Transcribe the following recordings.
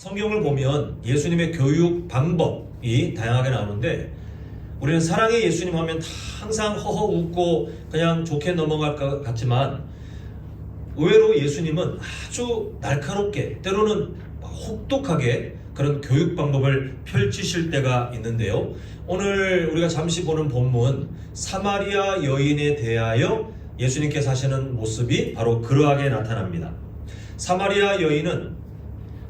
성경을 보면 예수님의 교육 방법이 다양하게 나오는데 우리는 사랑의 예수님 하면 항상 허허 웃고 그냥 좋게 넘어갈 것 같지만 의외로 예수님은 아주 날카롭게 때로는 혹독하게 그런 교육 방법을 펼치실 때가 있는데요. 오늘 우리가 잠시 보는 본문 사마리아 여인에 대하여 예수님께서 하시는 모습이 바로 그러하게 나타납니다. 사마리아 여인은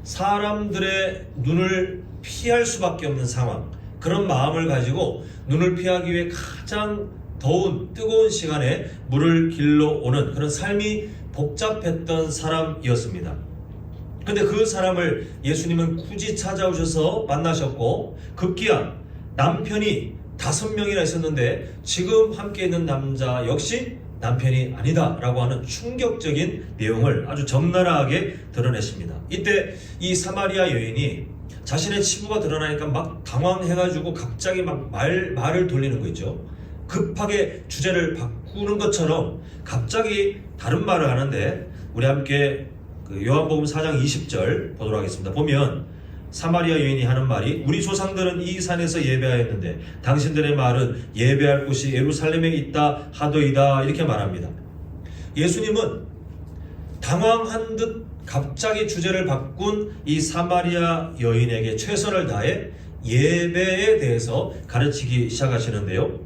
사람들의 눈을 피할 수밖에 없는 상황, 그런 마음을 가지고 눈을 피하기 위해 가장 더운 뜨거운 시간에 물을 길러 오는 그런 삶이 복잡했던 사람이었습니다. 근데 그 사람을 예수님은 굳이 찾아오셔서 만나셨고 급기야 남편이 5명이나 있었는데 지금 함께 있는 남자 역시 남편이 아니다 라고 하는 충격적인 내용을 아주 적나라하게 드러내십니다. 이때 이 사마리아 여인이 자신의 치부가 드러나니까 막 당황해가지고 갑자기 막 말을 돌리는 거 있죠. 급하게 주제를 바꾸는 것처럼 갑자기 다른 말을 하는데 우리 함께 요한복음 4장 20절 보도록 하겠습니다. 보면 사마리아 여인이 하는 말이 우리 조상들은 이 산에서 예배하였는데 당신들의 말은 예배할 곳이 예루살렘에 있다 하더이다 이렇게 말합니다. 예수님은 당황한 듯 갑자기 주제를 바꾼 이 사마리아 여인에게 최선을 다해 예배에 대해서 가르치기 시작하시는데요.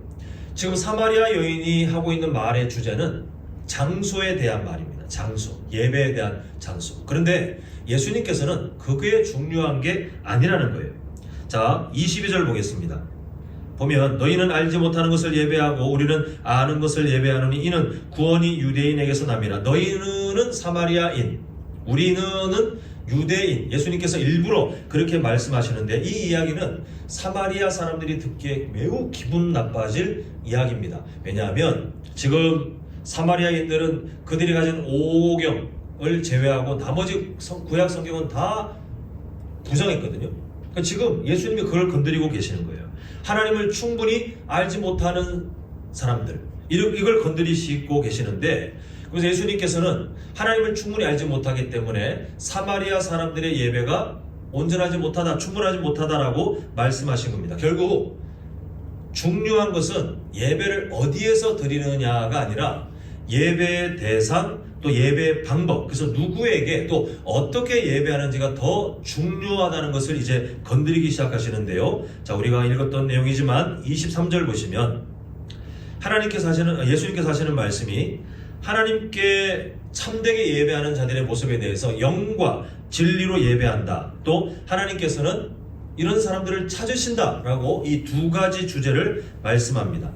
지금 사마리아 여인이 하고 있는 말의 주제는 장소에 대한 말입니다. 장소, 예배에 대한 장소. 그런데 예수님께서는 그게 중요한 게 아니라는 거예요. 자, 22절 보겠습니다. 보면 너희는 알지 못하는 것을 예배하고 우리는 아는 것을 예배하노니 이는 구원이 유대인에게서 남이라. 너희는 사마리아인, 우리는 유대인. 예수님께서 일부러 그렇게 말씀하시는데 이 이야기는 사마리아 사람들이 듣기에 매우 기분 나빠질 이야기입니다. 왜냐하면 지금 사마리아인들은 그들이 가진 오경을 제외하고 나머지 구약 성경은 다 부정했거든요. 그러니까 지금 예수님이 그걸 건드리고 계시는 거예요. 하나님을 충분히 알지 못하는 사람들, 이걸 건드리시고 계시는데, 그래서 예수님께서는 하나님을 충분히 알지 못하기 때문에 사마리아 사람들의 예배가 온전하지 못하다, 충분하지 못하다라고 말씀하신 겁니다. 결국 중요한 것은 예배를 어디에서 드리느냐가 아니라 예배의 대상, 또 예배의 방법, 그래서 누구에게 또 어떻게 예배하는지가 더 중요하다는 것을 이제 건드리기 시작하시는데요. 자, 우리가 읽었던 내용이지만 23절 보시면 예수님께서 하시는 말씀이 하나님께 참되게 예배하는 자들의 모습에 대해서 영과 진리로 예배한다. 또 하나님께서는 이런 사람들을 찾으신다라고 이 두 가지 주제를 말씀합니다.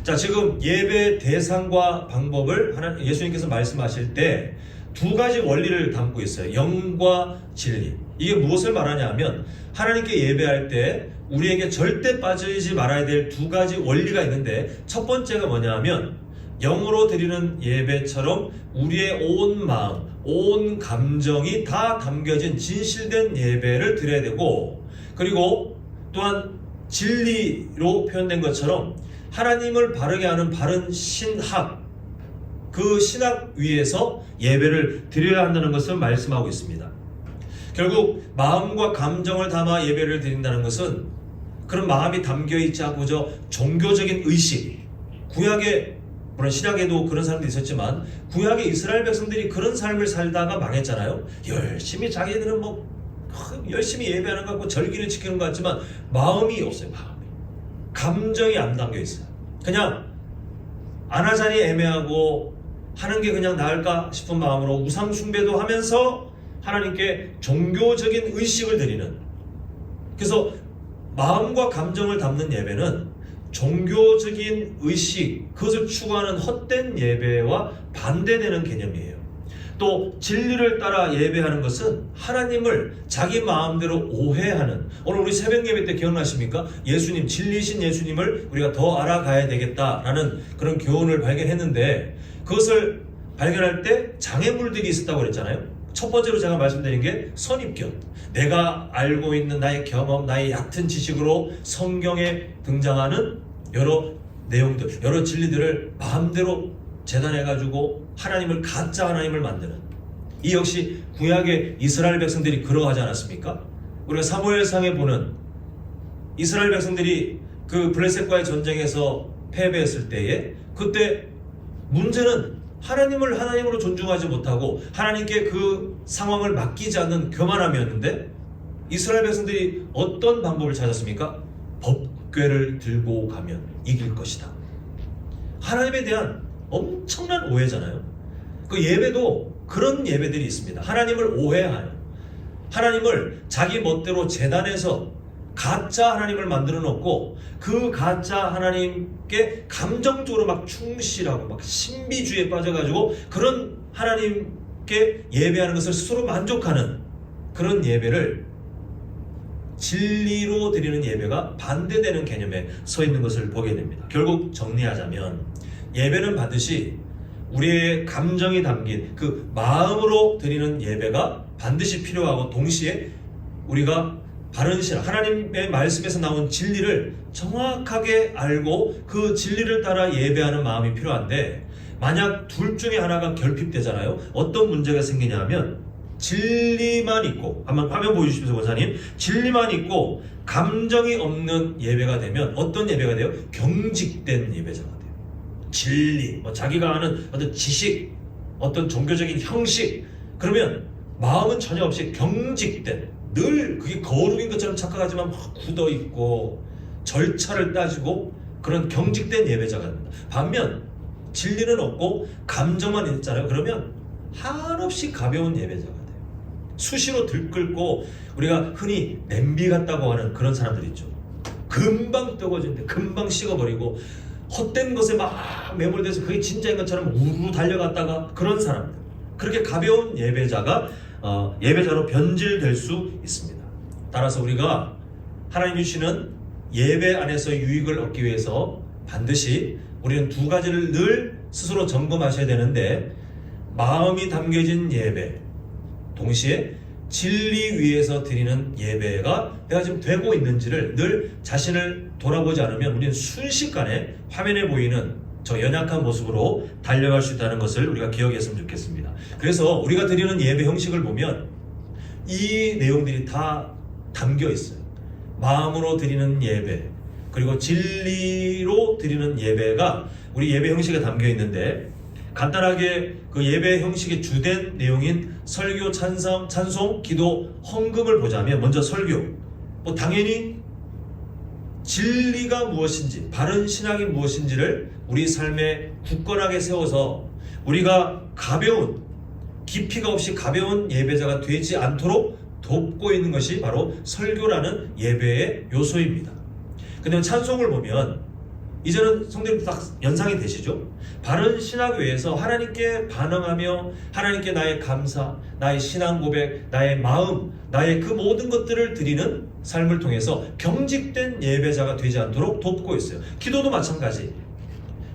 자, 지금 예배 대상과 방법을 예수님께서 말씀하실 때 두 가지 원리를 담고 있어요. 영과 진리. 이게 무엇을 말하냐 하면 하나님께 예배할 때 우리에게 절대 빠지지 말아야 될 두 가지 원리가 있는데 첫 번째가 뭐냐 하면 영으로 드리는 예배처럼 우리의 온 마음, 온 감정이 다 담겨진 진실된 예배를 드려야 되고, 그리고 또한 진리로 표현된 것처럼 하나님을 바르게 하는 바른 신학, 그 신학 위에서 예배를 드려야 한다는 것을 말씀하고 있습니다. 결국 마음과 감정을 담아 예배를 드린다는 것은 그런 마음이 담겨있지 않고 종교적인 의식, 구약의 물론 신약에도 그런 사람들이 있었지만 구약의 이스라엘 백성들이 그런 삶을 살다가 망했잖아요. 열심히 자기들은 열심히 예배하는 것 같고 절기를 지키는 것 같지만 마음이 없어요. 감정이 안 담겨 있어요. 그냥 아나자니 애매하고 하는 게 그냥 나을까 싶은 마음으로 우상 숭배도 하면서 하나님께 종교적인 의식을 드리는, 그래서 마음과 감정을 담는 예배는 종교적인 의식, 그것을 추구하는 헛된 예배와 반대되는 개념이에요. 또 진리를 따라 예배하는 것은 하나님을 자기 마음대로 오해하는, 오늘 우리 새벽 예배 때 기억나십니까? 예수님, 진리신 예수님을 우리가 더 알아가야 되겠다라는 그런 교훈을 발견했는데, 그것을 발견할 때 장애물들이 있었다고 그랬잖아요. 첫 번째로 제가 말씀드린 게 선입견. 내가 알고 있는 나의 경험, 나의 얕은 지식으로 성경에 등장하는 여러 내용들, 여러 진리들을 마음대로 재단해가지고 하나님을 가짜 하나님을 만드는, 이 역시 구약의 이스라엘 백성들이 그러하지 않았습니까? 우리가 사무엘상에 보는 이스라엘 백성들이 그 블레셋과의 전쟁에서 패배했을 때에 그때 문제는 하나님을 하나님으로 존중하지 못하고 하나님께 그 상황을 맡기지 않는 교만함이었는데 이스라엘 백성들이 어떤 방법을 찾았습니까? 법궤를 들고 가면 이길 것이다. 하나님에 대한 엄청난 오해잖아요. 그 예배도 그런 예배들이 있습니다. 하나님을 오해하여 하나님을 자기 멋대로 재단에서 가짜 하나님을 만들어 놓고 그 가짜 하나님께 감정적으로 막 충실하고 막 신비주의에 빠져가지고 그런 하나님께 예배하는 것을 스스로 만족하는 그런 예배를 진리로 드리는 예배가 반대되는 개념에 서 있는 것을 보게 됩니다. 결국 정리하자면 예배는 반드시 우리의 감정이 담긴 그 마음으로 드리는 예배가 반드시 필요하고 동시에 우리가 바른 신앙, 하나님의 말씀에서 나온 진리를 정확하게 알고 그 진리를 따라 예배하는 마음이 필요한데 만약 둘 중에 하나가 결핍되잖아요. 어떤 문제가 생기냐 하면 진리만 있고 한번 화면 보여주십시오 원사님. 진리만 있고 감정이 없는 예배가 되면 어떤 예배가 돼요? 경직된 예배자가 돼요. 진리, 자기가 아는 어떤 지식, 어떤 종교적인 형식 그러면 마음은 전혀 없이 경직된 늘 그게 거룩인 것처럼 착각하지만 막 굳어있고 절차를 따지고 그런 경직된 예배자가 됩니다. 반면 진리는 없고 감정만 있잖아요. 그러면 한없이 가벼운 예배자가 돼요. 수시로 들끓고 우리가 흔히 냄비 같다고 하는 그런 사람들 있죠. 금방 뜨거워지는데 금방 식어버리고 헛된 것에 막 매몰돼서 그게 진짜인 것처럼 우르르 달려갔다가 그런 사람들 그렇게 가벼운 예배자로 변질될 수 있습니다. 따라서 우리가 하나님이 주시는 예배 안에서 유익을 얻기 위해서 반드시 우리는 두 가지를 늘 스스로 점검하셔야 되는데 마음이 담겨진 예배 동시에 진리 위에서 드리는 예배가 내가 지금 되고 있는지를 늘 자신을 돌아보지 않으면 우리는 순식간에 화면에 보이는 저 연약한 모습으로 달려갈 수 있다는 것을 우리가 기억했으면 좋겠습니다. 그래서 우리가 드리는 예배 형식을 보면 이 내용들이 다 담겨 있어요. 마음으로 드리는 예배 그리고 진리로 드리는 예배가 우리 예배 형식에 담겨 있는데 간단하게 그 예배 형식의 주된 내용인 설교, 찬송, 기도, 헌금을 보자면 먼저 설교 당연히 진리가 무엇인지 바른 신앙이 무엇인지를 우리 삶에 굳건하게 세워서 우리가 가벼운 깊이가 없이 가벼운 예배자가 되지 않도록 돕고 있는 것이 바로 설교라는 예배의 요소입니다. 근데 찬송을 보면 이제는 성도님 딱 연상이 되시죠? 바른 신학 외에서 하나님께 반응하며 하나님께 나의 감사, 나의 신앙 고백, 나의 마음, 나의 그 모든 것들을 드리는 삶을 통해서 경직된 예배자가 되지 않도록 돕고 있어요. 기도도 마찬가지.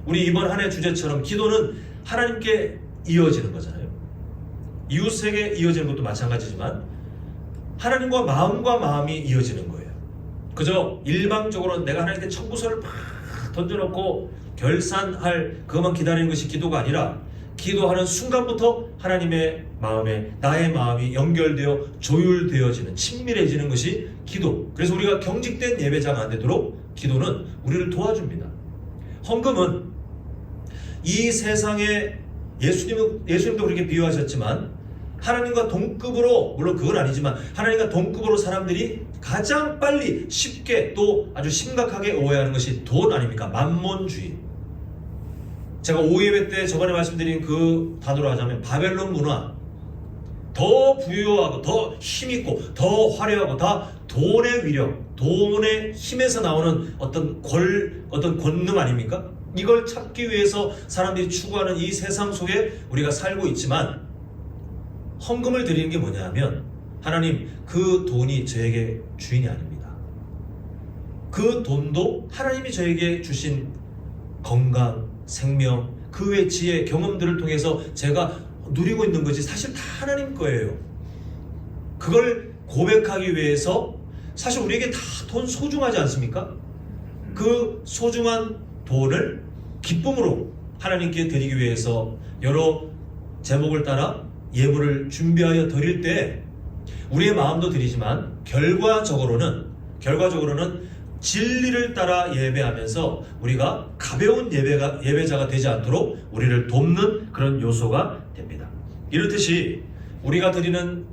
우리 이번 한 해 주제처럼 기도는 하나님께 이어지는 거잖아요. 이웃에게 이어지는 것도 마찬가지지만 하나님과 마음이 이어지는 거예요. 그저 일방적으로 내가 하나님께 청구서를 막 던져놓고 결산할 그것만 기다리는 것이 기도가 아니라 기도하는 순간부터 하나님의 마음에 나의 마음이 연결되어 조율되어지는 친밀해지는 것이 기도. 그래서 우리가 경직된 예배자가 안 되도록 기도는 우리를 도와줍니다. 헌금은 이 세상에 예수님도 그렇게 비유하셨지만 하나님과 동급으로 물론 그건 아니지만 하나님과 동급으로 사람들이 가장 빨리 쉽게 또 아주 심각하게 오해하는 것이 돈 아닙니까? 만몬주의. 제가 5예배 때 저번에 말씀드린 그 단어로 하자면 바벨론 문화. 더 부유하고 더 힘있고 더 화려하고 다 돈의 위력, 돈의 힘에서 나오는 어떤 권능 아닙니까? 이걸 찾기 위해서 사람들이 추구하는 이 세상 속에 우리가 살고 있지만 헌금을 드리는 게 뭐냐 하면 하나님 그 돈이 저에게 주인이 아닙니다. 그 돈도 하나님이 저에게 주신 건강, 생명, 그 외 지혜, 경험들을 통해서 제가 누리고 있는 것이 사실 다 하나님 거예요. 그걸 고백하기 위해서 사실 우리에게 다 돈 소중하지 않습니까? 그 소중한 돈을 기쁨으로 하나님께 드리기 위해서 여러 제목을 따라 예물을 준비하여 드릴 때 우리의 마음도 드리지만 결과적으로는 진리를 따라 예배하면서 우리가 가벼운 예배자가 되지 않도록 우리를 돕는 그런 요소가 됩니다. 이렇듯이 우리가 드리는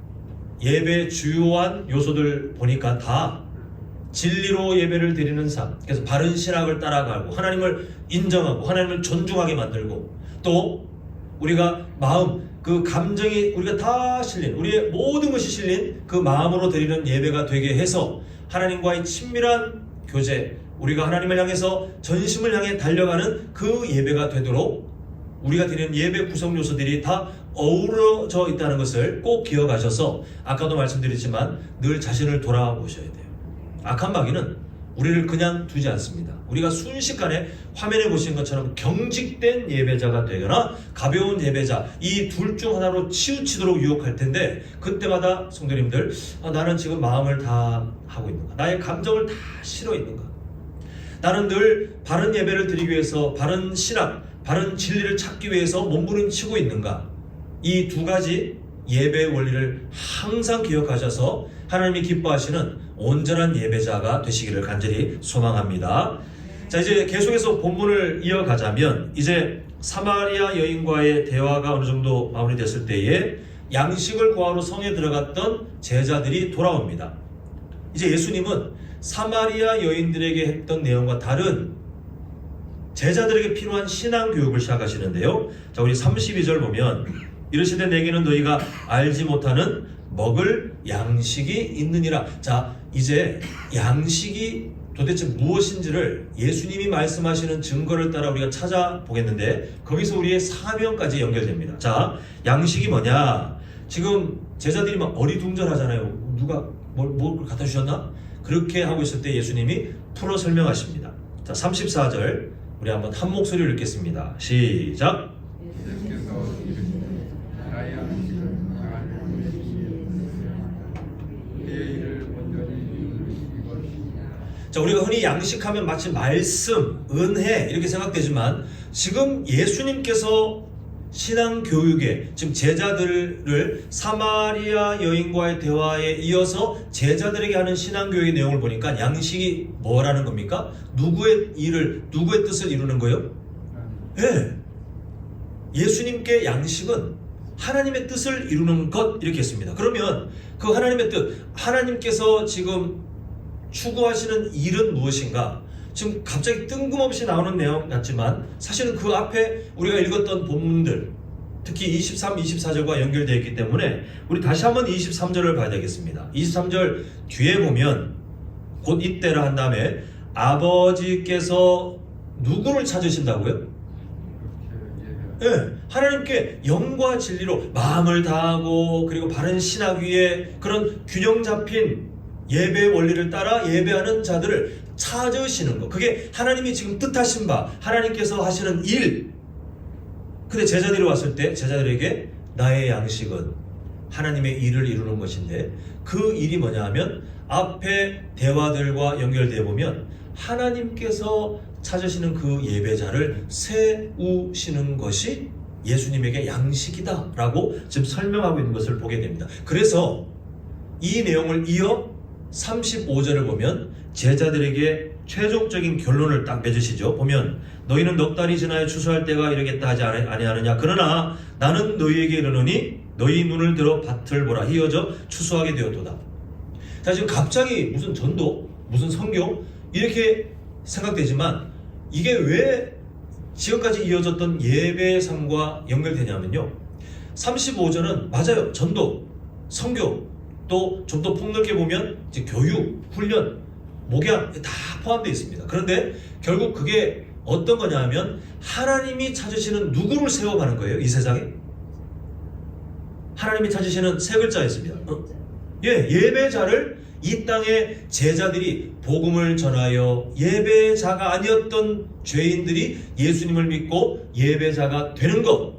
예배의 주요한 요소들 보니까 다 진리로 예배를 드리는 삶, 그래서 바른 신학을 따라가고 하나님을 인정하고 하나님을 존중하게 만들고, 또 우리가 마음, 그 감정이 우리가 다 실린, 우리의 모든 것이 실린 그 마음으로 드리는 예배가 되게 해서 하나님과의 친밀한 교제, 우리가 하나님을 향해서 전심을 향해 달려가는 그 예배가 되도록 우리가 드리는 예배 구성 요소들이 다 어우러져 있다는 것을 꼭 기억하셔서, 아까도 말씀드렸지만 늘 자신을 돌아보셔야 돼요. 악한 마귀는 우리를 그냥 두지 않습니다. 우리가 순식간에 화면에 보시는 것처럼 경직된 예배자가 되거나 가벼운 예배자, 이 둘 중 하나로 치우치도록 유혹할 텐데, 그때마다 성도님들, 나는 지금 마음을 다 하고 있는가? 나의 감정을 다 실어 있는가? 나는 늘 바른 예배를 드리기 위해서 바른 신학, 바른 진리를 찾기 위해서 몸부림치고 있는가? 이 두 가지 예배의 원리를 항상 기억하셔서 하나님이 기뻐하시는 온전한 예배자가 되시기를 간절히 소망합니다. 자, 이제 계속해서 본문을 이어가자면, 이제 사마리아 여인과의 대화가 어느 정도 마무리됐을 때에 양식을 구하러 성에 들어갔던 제자들이 돌아옵니다. 이제 예수님은 사마리아 여인들에게 했던 내용과 다른 제자들에게 필요한 신앙 교육을 시작하시는데요. 자, 우리 32절 보면, 이르시되 내게는 너희가 알지 못하는 먹을 양식이 있느니라. 자, 이제 양식이 도대체 무엇인지를 예수님이 말씀하시는 증거를 따라 우리가 찾아보겠는데, 거기서 우리의 사명까지 연결됩니다. 자, 양식이 뭐냐? 지금 제자들이 막 어리둥절하잖아요. 누가 뭘 갖다 주셨나? 그렇게 하고 있을 때 예수님이 풀어 설명하십니다. 자, 34절 우리 한번 한 목소리로 읽겠습니다. 시작. 자, 우리가 흔히 양식하면 마치 말씀, 은혜 이렇게 생각되지만, 지금 예수님께서 신앙 교육에, 지금 제자들을 사마리아 여인과의 대화에 이어서 제자들에게 하는 신앙 교육의 내용을 보니까 양식이 뭐라는 겁니까? 누구의 뜻을 이루는 거예요? 네. 예수님께 양식은 하나님의 뜻을 이루는 것, 이렇게 했습니다. 그러면 그 하나님의 뜻, 하나님께서 지금 추구하시는 일은 무엇인가? 지금 갑자기 뜬금없이 나오는 내용 같지만 사실은 그 앞에 우리가 읽었던 본문들, 특히 23, 24절과 연결되어 있기 때문에 우리 다시 한번 23절을 봐야 되겠습니다. 23절 뒤에 보면, 곧 이때라 한 다음에 아버지께서 누구를 찾으신다고요? 네, 하나님께 영과 진리로 마음을 다하고 그리고 바른 신학 위에 그런 균형 잡힌 예배의 원리를 따라 예배하는 자들을 찾으시는 것, 그게 하나님이 지금 뜻하신 바, 하나님께서 하시는 일. 근데 제자들이 왔을 때 제자들에게 나의 양식은 하나님의 일을 이루는 것인데, 그 일이 뭐냐 하면 앞에 대화들과 연결되어 보면 하나님께서 찾으시는 그 예배자를 세우시는 것이 예수님에게 양식이다 라고 지금 설명하고 있는 것을 보게 됩니다. 그래서 이 내용을 이어 35절을 보면 제자들에게 최종적인 결론을 딱 맺으시죠. 보면 너희는 넉 달이 지나야 추수할 때가 이르겠다 하지 아니하느냐. 그러나 나는 너희에게 이르노니 너희 눈을 들어 밭을 보라. 희어져 추수하게 되었도다. 자, 지금 갑자기 무슨 전도, 무슨 성경 이렇게 생각되지만, 이게 왜 지금까지 이어졌던 예배의 삶과 연결되냐면요, 35절은 맞아요. 전도, 성경, 또 좀 더 폭넓게 보면 이제 교육, 훈련, 목양 다 포함되어 있습니다. 그런데 결국 그게 어떤 거냐 하면 하나님이 찾으시는 누구를 세워가는 거예요. 이 세상에 하나님이 찾으시는 세 글자 있습니다. 예배자를 이 땅에 제자들이 복음을 전하여 예배자가 아니었던 죄인들이 예수님을 믿고 예배자가 되는 것,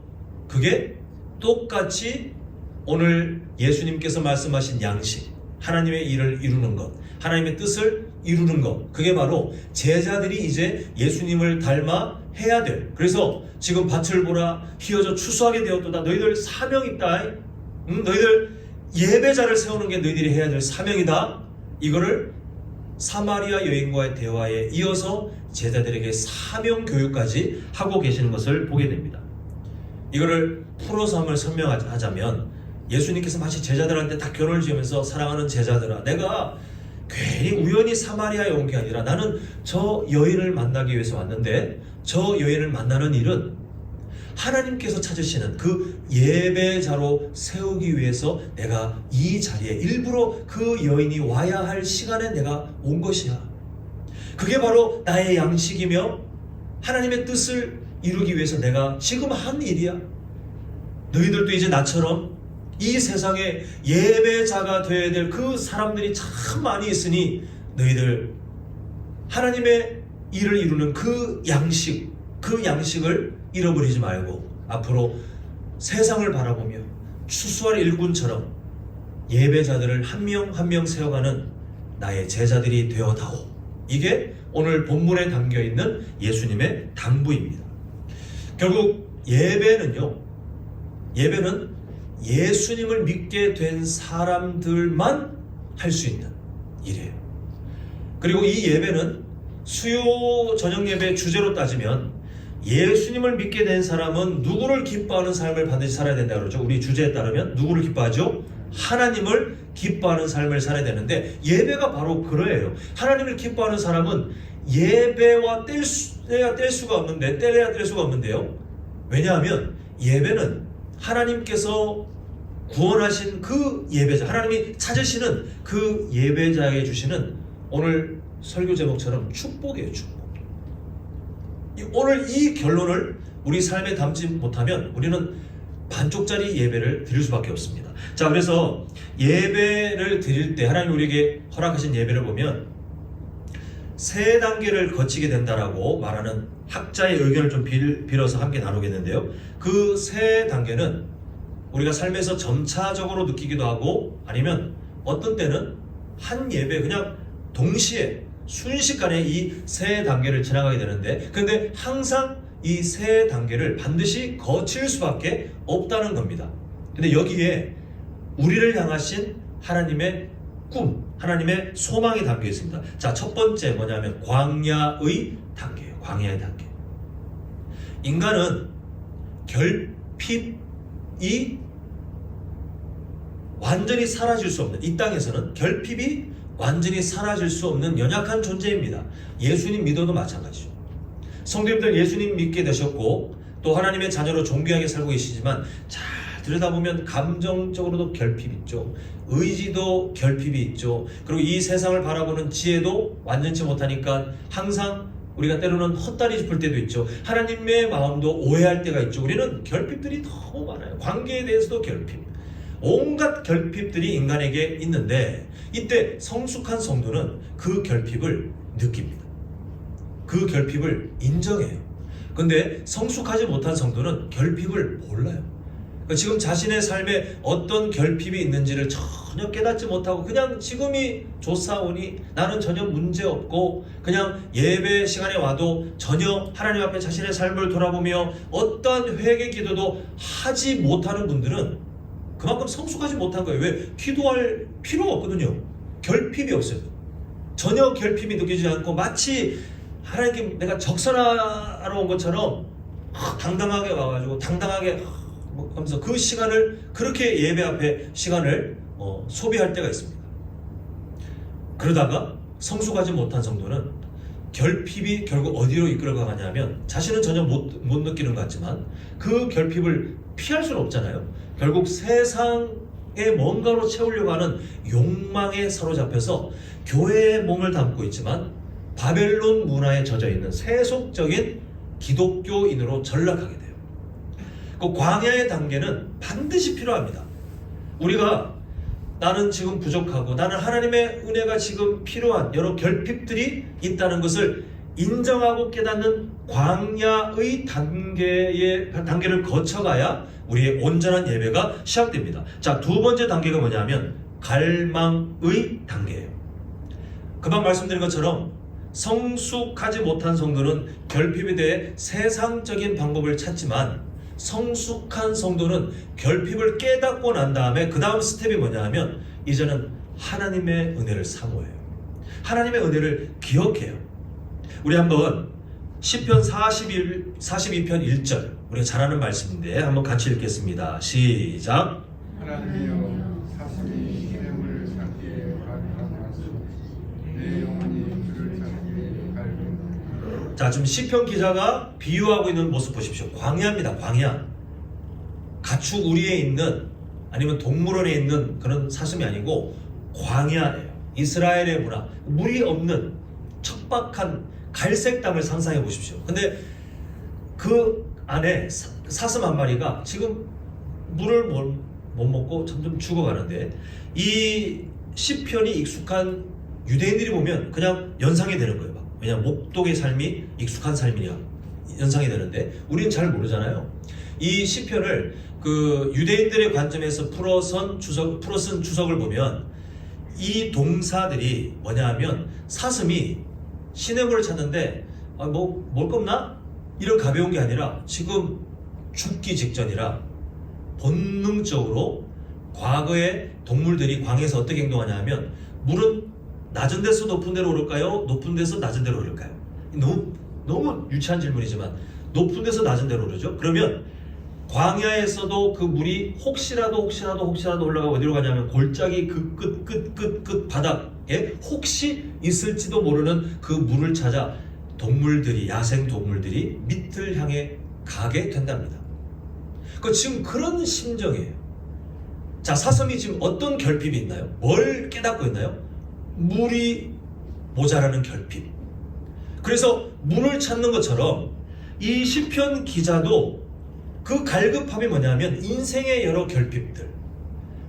그게 똑같이 오늘 예수님께서 말씀하신 양식, 하나님의 일을 이루는 것, 하나님의 뜻을 이루는 것, 그게 바로 제자들이 이제 예수님을 닮아 해야 될, 그래서 지금 밭을 보라, 희어져 추수하게 되었도다, 너희들 사명 있다, 너희들 예배자를 세우는 게 너희들이 해야 될 사명이다. 이거를 사마리아 여인과의 대화에 이어서 제자들에게 사명 교육까지 하고 계시는 것을 보게 됩니다. 이거를 풀어서 한번 설명하자면 예수님께서 마치 제자들한테 딱 결혼을 지으면서 사랑하는 제자들아, 내가 괜히 우연히 사마리아에 온 게 아니라 나는 저 여인을 만나기 위해서 왔는데 저 여인을 만나는 일은 하나님께서 찾으시는 그 예배자로 세우기 위해서 내가 이 자리에 일부러 그 여인이 와야 할 시간에 내가 온 것이야. 그게 바로 나의 양식이며 하나님의 뜻을 이루기 위해서 내가 지금 한 일이야. 너희들도 이제 나처럼 이 세상에 예배자가 되어야 될 그 사람들이 참 많이 있으니 너희들 하나님의 일을 이루는 그 양식을 잃어버리지 말고 앞으로 세상을 바라보며 추수할 일꾼처럼 예배자들을 한 명 한 명 세워가는 나의 제자들이 되어다오. 이게 오늘 본문에 담겨있는 예수님의 당부입니다. 결국 예배는 예수님을 믿게 된 사람들만 할 수 있는 일이에요. 그리고 이 예배는 수요 저녁 예배 주제로 따지면 예수님을 믿게 된 사람은 누구를 기뻐하는 삶을 반드시 살아야 된다 그러죠. 우리 주제에 따르면 누구를 기뻐하죠? 하나님을 기뻐하는 삶을 살아야 되는데 예배가 바로 그거예요. 하나님을 기뻐하는 사람은 예배와 뗄래야 뗄 수가 없는데요. 왜냐하면 예배는 하나님께서 구원하신 그 예배자, 하나님이 찾으시는 그 예배자에게 주시는 오늘 설교 제목처럼 축복이에요. 축복. 오늘 이 결론을 우리 삶에 담지 못하면 우리는 반쪽짜리 예배를 드릴 수밖에 없습니다. 자, 그래서 예배를 드릴 때 하나님 우리에게 허락하신 예배를 보면 세 단계를 거치게 된다라고 말하는 학자의 의견을 좀 빌어서 함께 나누겠는데요. 그 세 단계는 우리가 삶에서 점차적으로 느끼기도 하고 아니면 어떤 때는 한 예배 그냥 동시에 순식간에 이 세 단계를 지나가게 되는데, 근데 항상 이 세 단계를 반드시 거칠 수밖에 없다는 겁니다. 근데 여기에 우리를 향하신 하나님의 꿈, 하나님의 소망이 담겨 있습니다. 자, 첫 번째 뭐냐면 광야의 단계예요. 광야의 단계. 인간은 결핍이 완전히 사라질 수 없는, 이 땅에서는 결핍이 완전히 사라질 수 없는 연약한 존재입니다. 예수님 믿어도 마찬가지죠. 성도님들 예수님 믿게 되셨고 또 하나님의 자녀로 존귀하게 살고 계시지만 잘 들여다보면 감정적으로도 결핍이 있죠. 의지도 결핍이 있죠. 그리고 이 세상을 바라보는 지혜도 완전치 못하니까 항상 우리가 때로는 헛다리 짚을 때도 있죠. 하나님의 마음도 오해할 때가 있죠. 우리는 결핍들이 너무 많아요. 관계에 대해서도 결핍, 온갖 결핍들이 인간에게 있는데 이때 성숙한 성도는 그 결핍을 느낍니다. 그 결핍을 인정해요. 근데 성숙하지 못한 성도는 결핍을 몰라요. 지금 자신의 삶에 어떤 결핍이 있는지를 전혀 깨닫지 못하고 그냥 지금이 좋사오니 나는 전혀 문제없고 그냥 예배 시간에 와도 전혀 하나님 앞에 자신의 삶을 돌아보며 어떤 회개 기도도 하지 못하는 분들은 그만큼 성숙하지 못한 거예요. 왜? 기도할 필요가 없거든요. 결핍이 없어요. 전혀 결핍이 느끼지 않고 마치 하나님께 내가 적선하러 온 것처럼 당당하게 와가지고 당당하게 하면서 그 시간을 그렇게 예배 앞에 시간을 소비할 때가 있습니다. 그러다가 성숙하지 못한 성도는 결핍이 결국 어디로 이끌어가냐면 자신은 전혀 못 느끼는 것 같지만 그 결핍을 피할 수는 없잖아요. 결국 세상에 뭔가로 채우려고 하는 욕망에 사로잡혀서 교회에 몸을 담고 있지만 바벨론 문화에 젖어 있는 세속적인 기독교인으로 전락하게 돼요. 그 광야의 단계는 반드시 필요합니다. 우리가 나는 지금 부족하고 나는 하나님의 은혜가 지금 필요한 여러 결핍들이 있다는 것을 인정하고 깨닫는 광야의 단계를 거쳐가야 우리의 온전한 예배가 시작됩니다. 자, 두 번째 단계가 뭐냐면 갈망의 단계예요. 금방 말씀드린 것처럼 성숙하지 못한 성도는 결핍에 대해 세상적인 방법을 찾지만 성숙한 성도는 결핍을 깨닫고 난 다음에 그 다음 스텝이 뭐냐 하면 이제는 하나님의 은혜를 사모해요. 하나님의 은혜를 기억해요. 우리 한번 시편 42편 1절 우리가 잘 아는 말씀인데 한번 같이 읽겠습니다. 시작. 하나님이여 사슴이 기름을 찾기에 갈급하소서 내 영혼이 주를 찾기에 갈급하소서. 자, 지금 시편 기자가 비유하고 있는 모습 보십시오. 광야입니다. 광야. 가축 우리에 있는 아니면 동물원에 있는 그런 사슴이 아니고 광야예요. 이스라엘의 문화, 물이 없는 척박한 갈색 땅을 상상해 보십시오. 근데 그 안에 사슴 한 마리가 지금 물을 못 먹고 점점 죽어가는데 이 시편이 익숙한 유대인들이 보면 그냥 연상이 되는 거예요. 왜냐하면 목독의 삶이 익숙한 삶이냐 연상이 되는데 우리는 잘 모르잖아요. 이 시편을 그 유대인들의 관점에서 풀어쓴 주석을 보면 이 동사들이 뭐냐 하면 사슴이 시냇물을 찾는데 뭘 겁나? 이런 가벼운 게 아니라 지금 죽기 직전이라 본능적으로 과거에 동물들이 광야에서 어떻게 행동하냐 하면 물은 낮은 데서 높은 데로 오를까요? 높은 데서 낮은 데로 오를까요? 너무 유치한 질문이지만 높은 데서 낮은 데로 오르죠? 그러면 광야에서도 그 물이 혹시라도 올라가 어디로 가냐면 골짜기 그 끝 바닥에 혹시 있을지도 모르는 그 물을 찾아 동물들이 야생 동물들이 밑을 향해 가게 된답니다. 지금 그런 심정이에요. 자, 사슴이 지금 어떤 결핍이 있나요? 뭘 깨닫고 있나요? 물이 모자라는 결핍. 그래서 문을 찾는 것처럼 이 시편 기자도 그 갈급함이 뭐냐면 인생의 여러 결핍들,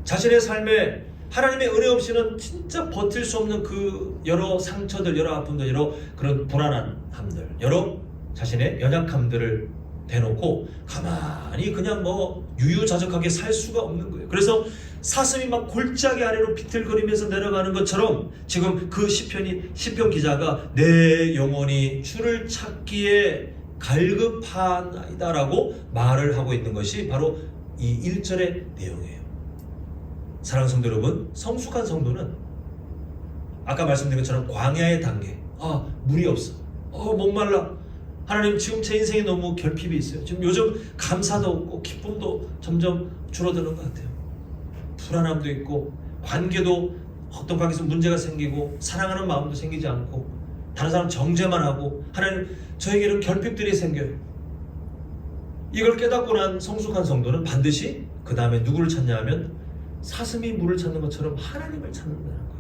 자신의 삶에 하나님의 은혜 없이는 진짜 버틸 수 없는 그 여러 상처들, 여러 아픔들, 여러 그런 불안함들, 여러 자신의 연약함들을 대놓고 가만히 그냥 유유자적하게 살 수가 없는 거예요. 그래서 사슴이 막 골짜기 아래로 비틀거리면서 내려가는 것처럼 지금 그 시편 기자가 내 영혼이 주를 찾기에 갈급하나이다라고 말을 하고 있는 것이 바로 이 1절의 내용이에요. 사랑하는 성도 여러분, 성숙한 성도는 아까 말씀드린 것처럼 광야의 단계, 물이 없어, 목말라, 하나님 지금 제 인생에 너무 결핍이 있어요. 지금 요즘 감사도 없고 기쁨도 점점 줄어드는 것 같아요. 불안함도 있고 관계도 어떤 관계에서 문제가 생기고 사랑하는 마음도 생기지 않고 다른 사람 정죄만 하고 하나님 저에게는 결핍들이 생겨요. 이걸 깨닫고 난 성숙한 성도는 반드시 그 다음에 누구를 찾냐 하면 사슴이 물을 찾는 것처럼 하나님을 찾는다는 거예요.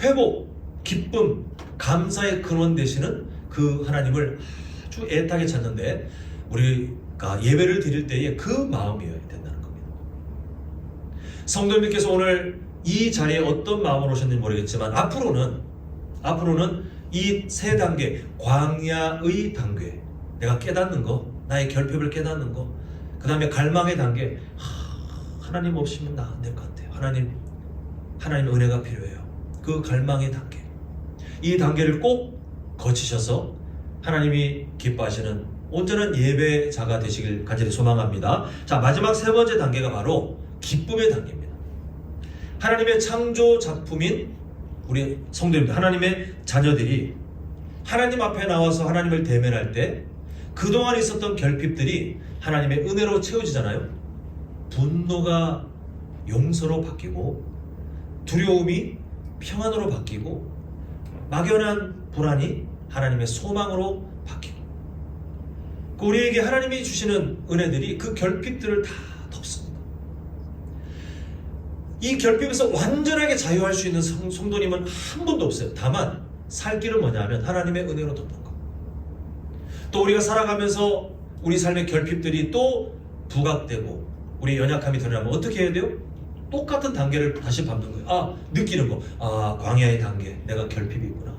회복, 기쁨, 감사의 근원 되시는 그 하나님을 아주 애타게 찾는데 우리가 예배를 드릴 때에 그 마음이어야 된다는 겁니다. 성도님께서 오늘 이 자리에 어떤 마음으로 오셨는지 모르겠지만 앞으로는 이 세 단계, 광야의 단계, 내가 깨닫는 거, 나의 결핍을 깨닫는 거, 그 다음에 갈망의 단계, 하나님 없이면 나 안 될 것 같아요. 하나님 은혜가 필요해요. 그 갈망의 단계, 이 단계를 꼭 거치셔서 하나님이 기뻐하시는 온전한 예배자가 되시길 간절히 소망합니다. 자, 마지막 세 번째 단계가 바로 기쁨의 단계입니다. 하나님의 창조 작품인 우리 성도님들, 하나님의 자녀들이 하나님 앞에 나와서 하나님을 대면할 때 그동안 있었던 결핍들이 하나님의 은혜로 채워지잖아요. 분노가 용서로 바뀌고 두려움이 평안으로 바뀌고 막연한 불안이 하나님의 소망으로 바뀌고 우리에게 하나님이 주시는 은혜들이 그 결핍들을 다 덮습니다. 이 결핍에서 완전하게 자유할 수 있는 성도님은 한 분도 없어요. 다만 살 길은 뭐냐면 하나님의 은혜로 덮는 것. 또 우리가 살아가면서 우리 삶의 결핍들이 또 부각되고 우리의 연약함이 드러나면 어떻게 해야 돼요? 똑같은 단계를 다시 밟는 거예요. 느끼는 거. 광야의 단계, 내가 결핍이 있구나.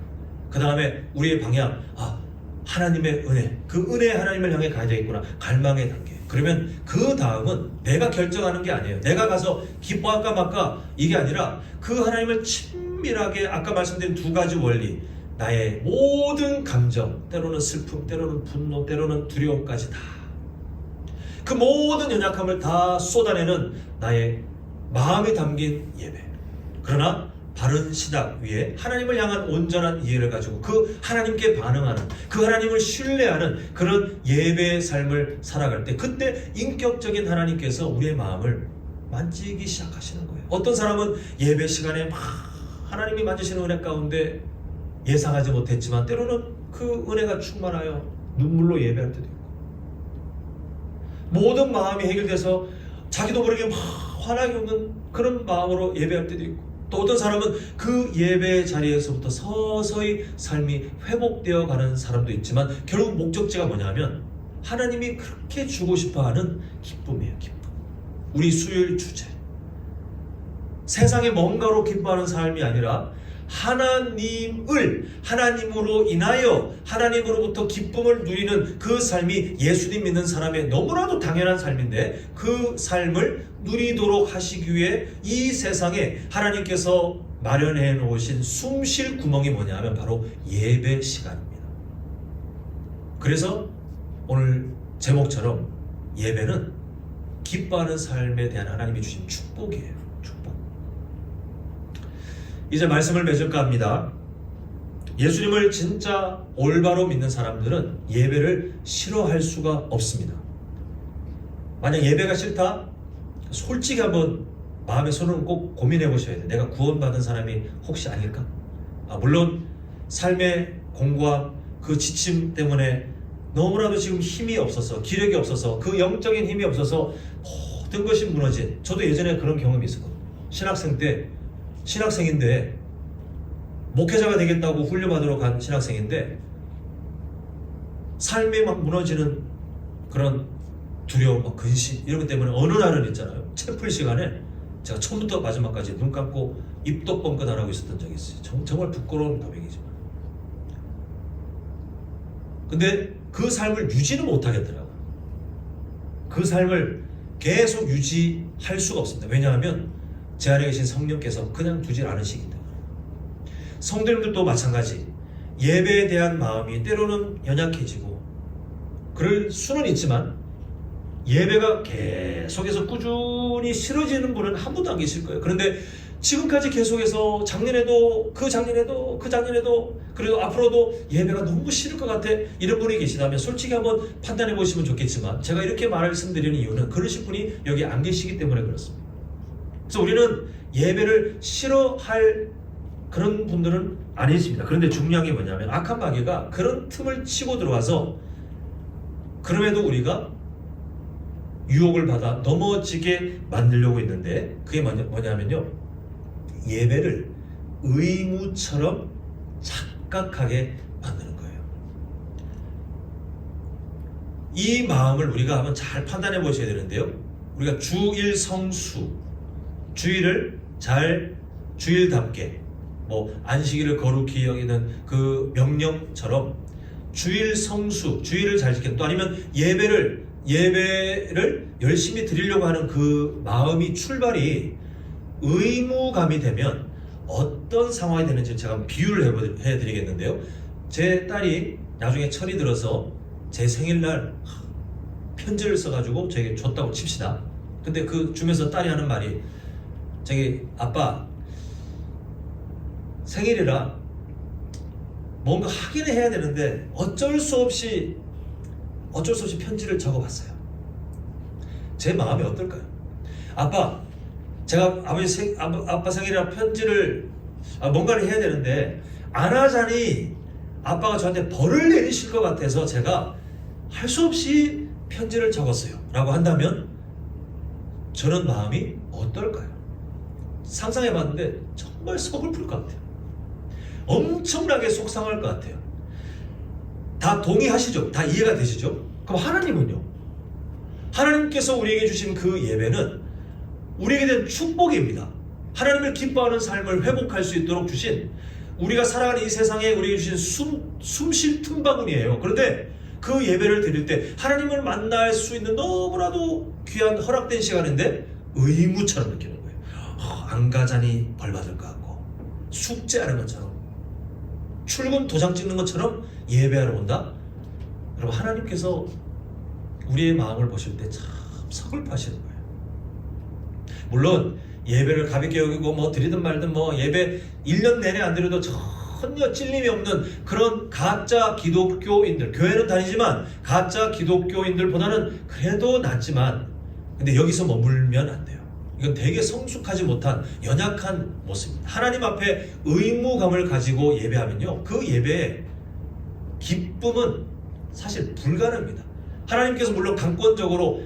그 다음에 우리의 방향, 하나님의 은혜, 그 은혜 하나님을 향해 가야 되겠구나. 갈망의 단계. 그러면 그 다음은 내가 결정하는 게 아니에요. 내가 가서 기뻐할까 말까 이게 아니라 그 하나님을 친밀하게 아까 말씀드린 두 가지 원리, 나의 모든 감정, 때로는 슬픔, 때로는 분노, 때로는 두려움까지 다 그 모든 연약함을 다 쏟아내는 나의 마음이 담긴 예배. 그러나 바른 신학 위에 하나님을 향한 온전한 이해를 가지고 그 하나님께 반응하는, 그 하나님을 신뢰하는 그런 예배의 삶을 살아갈 때, 그때 인격적인 하나님께서 우리의 마음을 만지기 시작하시는 거예요. 어떤 사람은 예배 시간에 막 하나님이 만지시는 은혜 가운데 예상하지 못했지만 때로는 그 은혜가 충만하여 눈물로 예배할 때도 있고, 모든 마음이 해결돼서 자기도 모르게 막 환하게 웃는 그런 마음으로 예배할 때도 있고, 또 어떤 사람은 그 예배 자리에서부터 서서히 삶이 회복되어 가는 사람도 있지만, 결국 목적지가 뭐냐면 하나님이 그렇게 주고 싶어하는 기쁨이에요. 기쁨. 우리 수요일 주제, 세상의 뭔가로 기뻐하는 삶이 아니라 하나님으로 인하여 하나님으로부터 기쁨을 누리는 그 삶이 예수님 믿는 사람의 너무나도 당연한 삶인데, 그 삶을 누리도록 하시기 위해 이 세상에 하나님께서 마련해 놓으신 숨 쉴 구멍이 뭐냐 하면 바로 예배 시간입니다. 그래서 오늘 제목처럼 예배는 기뻐하는 삶에 대한 하나님이 주신 축복이에요. 축복. 이제 말씀을 맺을까 합니다. 예수님을 진짜 올바로 믿는 사람들은 예배를 싫어할 수가 없습니다. 만약 예배가 싫다? 솔직히 한번 마음의 손을 꼭 고민해 보셔야 돼요. 내가 구원받은 사람이 혹시 아닐까? 물론 삶의 공고함, 그 지침 때문에 너무나도 지금 힘이 없어서, 기력이 없어서, 그 영적인 힘이 없어서 모든 것이 무너진, 저도 예전에 그런 경험이 있었거든요. 신학생인데 목회자가 되겠다고 훈련받으러 간 신학생인데 삶이 막 무너지는 그런 두려움, 근심 이런 것 때문에 어느 날은 있잖아요, 채플 시간에 제가 처음부터 마지막까지 눈 감고 입도 뻥끗 안 하고 있었던 적이 있어요. 정말 부끄러운 고백이지만, 근데 그 삶을 유지는 못하겠더라고요. 그 삶을 계속 유지할 수가 없습니다. 왜냐하면 제 안에 계신 성령께서 그냥 두질 않으시기 때문에. 성도님들도 마찬가지, 예배에 대한 마음이 때로는 연약해지고 그럴 수는 있지만, 예배가 계속해서 꾸준히 싫어지는 분은 한 분도 안 계실 거예요. 그런데 지금까지 계속해서 작년에도 그리고 앞으로도 예배가 너무 싫을 것 같아, 이런 분이 계시다면 솔직히 한번 판단해 보시면 좋겠지만, 제가 이렇게 말씀드리는 이유는 그러신 분이 여기 안 계시기 때문에 그렇습니다. 그래서 우리는 예배를 싫어할 그런 분들은 아니십니다. 그런데 중요한 게 뭐냐면, 악한 마귀가 그런 틈을 치고 들어와서 그럼에도 우리가 유혹을 받아 넘어지게 만들려고 했는데, 그게 뭐냐면요, 예배를 의무처럼 착각하게 만드는 거예요. 이 마음을 우리가 한번 잘 판단해 보셔야 되는데요, 우리가 주일 성수, 주일을 잘 주일답게, 안식일을 거룩히 여기는 그 명령처럼 주일 성수, 주일을 잘 지키는, 또 아니면 예배를 열심히 드리려고 하는 그 마음이, 출발이 의무감이 되면 어떤 상황이 되는지 제가 비유를 해드리겠는데요. 제 딸이 나중에 철이 들어서 제 생일날 편지를 써가지고 저에게 줬다고 칩시다. 근데 그 주면서 딸이 하는 말이, 아빠 생일이라 뭔가 하기는 해야 되는데 어쩔 수 없이 편지를 적어봤어요. 제 마음이 어떨까요? 아빠, 제가 아빠 생일이라 편지를 뭔가를 해야 되는데 안 하자니 아빠가 저한테 벌을 내리실 것 같아서 제가 할 수 없이 편지를 적었어요 라고 한다면 저는 마음이 어떨까요? 상상해봤는데 정말 서글플 것 같아요. 엄청나게 속상할 것 같아요. 다 동의하시죠? 다 이해가 되시죠? 그럼 하나님은요? 하나님께서 우리에게 주신 그 예배는 우리에게 된 축복입니다. 하나님을 기뻐하는 삶을 회복할 수 있도록 주신, 우리가 살아가는 이 세상에 우리에게 주신 숨쉴 틈바구니예요. 그런데 그 예배를 드릴 때 하나님을 만날 수 있는 너무나도 귀한 허락된 시간인데 의무처럼 느끼는 거예요. 안 가자니 벌 받을 것 같고, 숙제하는 것처럼, 출근 도장 찍는 것처럼 예배하러 온다? 여러분, 하나님께서 우리의 마음을 보실 때 참 서글퍼하시는 거예요. 물론 예배를 가볍게 여기고 뭐 드리든 말든 뭐 예배 1년 내내 안 드려도 전혀 찔림이 없는 그런 가짜 기독교인들, 교회는 다니지만 가짜 기독교인들보다는 그래도 낫지만, 근데 여기서 머물면 안 돼요. 이건 되게 성숙하지 못한 연약한 모습입니다. 하나님 앞에 의무감을 가지고 예배하면요, 그 예배의 기쁨은 사실 불가능합니다. 하나님께서 물론 강권적으로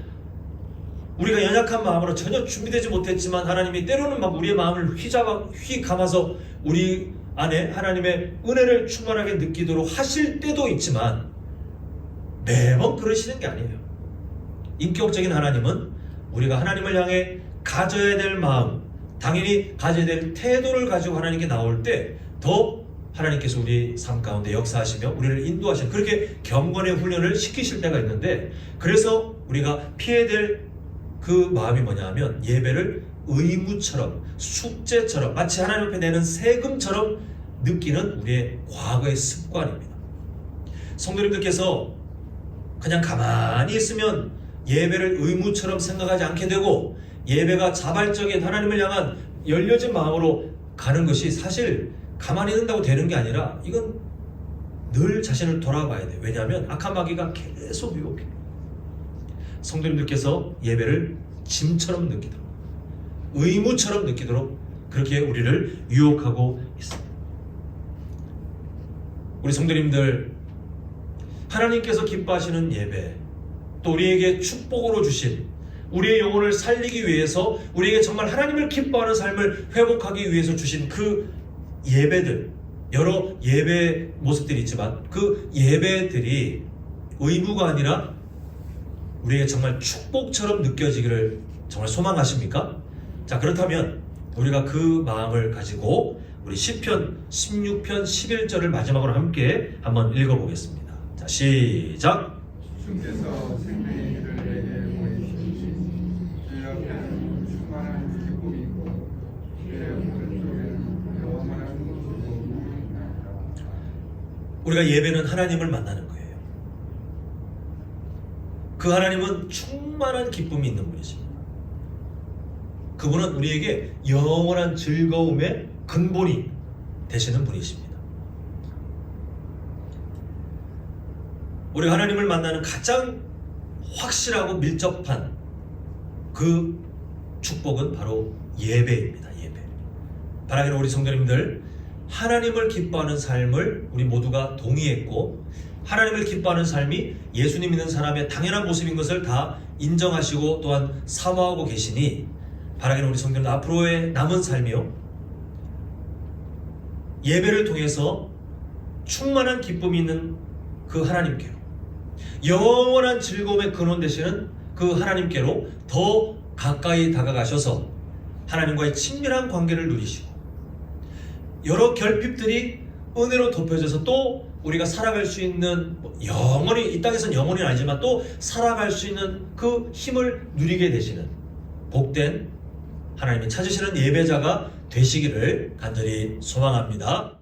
우리가 연약한 마음으로 전혀 준비되지 못했지만 하나님이 때로는 막 우리의 마음을 휘감아서 우리 안에 하나님의 은혜를 충만하게 느끼도록 하실 때도 있지만 매번 그러시는 게 아니에요. 인격적인 하나님은 우리가 하나님을 향해 가져야 될 마음, 당연히 가져야 될 태도를 가지고 하나님께 나올 때 더 하나님께서 우리 삶 가운데 역사하시며 우리를 인도하시는, 그렇게 경건의 훈련을 시키실 때가 있는데, 그래서 우리가 피해야 될 그 마음이 뭐냐 하면 예배를 의무처럼, 숙제처럼, 마치 하나님 앞에 내는 세금처럼 느끼는 우리의 과거의 습관입니다. 성도님들께서 그냥 가만히 있으면 예배를 의무처럼 생각하지 않게 되고, 예배가 자발적인 하나님을 향한 열려진 마음으로 가는 것이 사실 가만히 있는다고 되는 게 아니라 이건 늘 자신을 돌아봐야 돼요. 왜냐하면 악한 마귀가 계속 유혹해요. 성도님들께서 예배를 짐처럼 느끼도록, 의무처럼 느끼도록 그렇게 우리를 유혹하고 있습니다. 우리 성도님들, 하나님께서 기뻐하시는 예배, 또 우리에게 축복으로 주신 우리의 영혼을 살리기 위해서, 우리에게 정말 하나님을 기뻐하는 삶을 회복하기 위해서 주신 그 예배들, 여러 예배 모습들이 있지만 그 예배들이 의무가 아니라 우리에게 정말 축복처럼 느껴지기를 정말 소망하십니까? 자, 그렇다면 우리가 그 마음을 가지고 우리 시편 16편 11절을 마지막으로 함께 한번 읽어보겠습니다. 자, 시작! 주께서 생명의 길을 내게 보이시니 주 옆에는 충만한 기쁨이 있고 주의 오른쪽에는 영원한 기쁨이 있나이다. 우리가 예배는 하나님을 만나는 거예요. 그 하나님은 충만한 기쁨이 있는 분이십니다. 그분은 우리에게 영원한 즐거움의 근본이 되시는 분이십니다. 우리가 하나님을 만나는 가장 확실하고 밀접한 그 축복은 바로 예배입니다. 예배. 바라기는 우리 성도님들, 하나님을 기뻐하는 삶을 우리 모두가 동의했고, 하나님을 기뻐하는 삶이 예수님 믿는 사람의 당연한 모습인 것을 다 인정하시고 또한 사모하고 계시니, 바라기는 우리 성도님들 앞으로의 남은 삶이요, 예배를 통해서 충만한 기쁨이 있는 그 하나님께로, 영원한 즐거움의 근원 되시는 그 하나님께로 더 가까이 다가가셔서 하나님과의 친밀한 관계를 누리시고, 여러 결핍들이 은혜로 덮여져서 또 우리가 살아갈 수 있는, 영원히 이 땅에서는 영원히 아니지만 또 살아갈 수 있는 그 힘을 누리게 되시는 복된 하나님이 찾으시는 예배자가 되시기를 간절히 소망합니다.